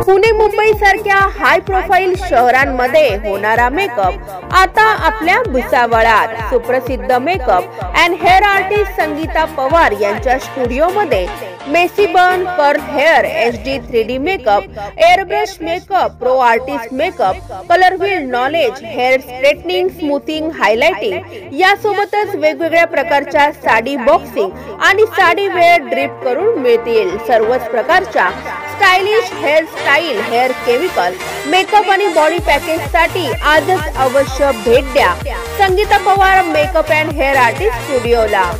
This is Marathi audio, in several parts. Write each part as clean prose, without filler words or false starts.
पुणे मुंबई सारख्या हाय प्रोफाईल शहरांमध्ये होणारा मेकअप आता आपल्या भुसावळात सुप्रसिद्ध makeup and hair artist Sangeeta Pawar यांच्या स्टुडिओ मध्ये messy bun, curl hair, HD 3D makeup, airbrush makeup, pro artist makeup, colour wheel knowledge, hair straightening, smoothing, highlighting यासोबतच वेगवेगळ्या प्रकारच्या साडी बॉक्सिंग आणि साडी वेअर ड्रिप करून मिळतील। सर्वच प्रकारच्या stylish hair style, hair chemical, makeup आणि बॉडी पॅकेज साठी आजच अवश्य भेट द्या Sangeeta Pawar makeup and hair artist स्टुडिओला।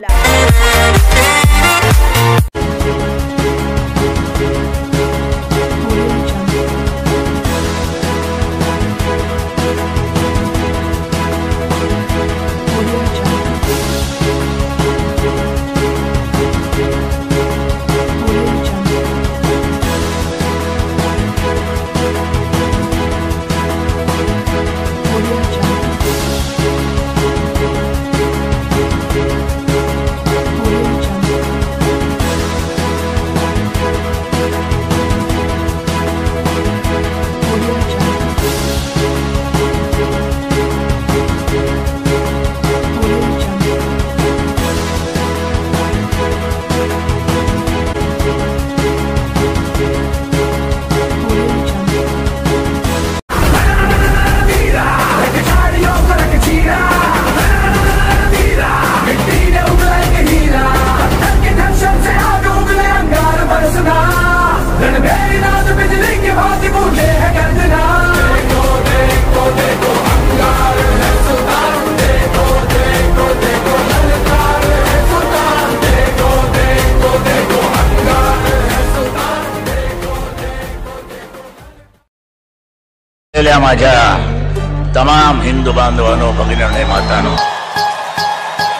माझ्या तमाम हिंदू बांधवांनो, भगिनींनो, मातांनो,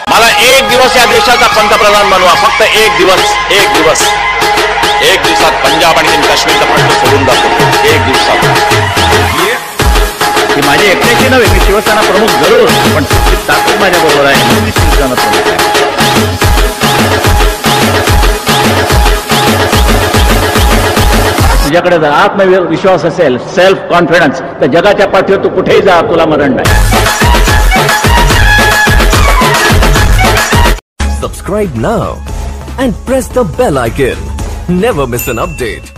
मला एक दिवस या देशाचा पंतप्रधान बनवा। फक्त एक दिवस एक दिवसात पंजाब आणि काश्मीरचा प्रश्न सोडून दाखवतो। एक दिवसात ही माझी एकट्याची नव्हे, मी शिवसेना प्रमुख जरूर, पण ताकद माझ्या बरोबर आहे। मी शिवसेना प्रमुख आहे। तुझ्याकडे जर आत्मविश्वास असेल, सेल्फ कॉन्फिडन्स, तर जगाच्या पाठीवर तू कुठेही जा, तुला मरण नाही। Subscribe now and press the bell icon. Never miss an update.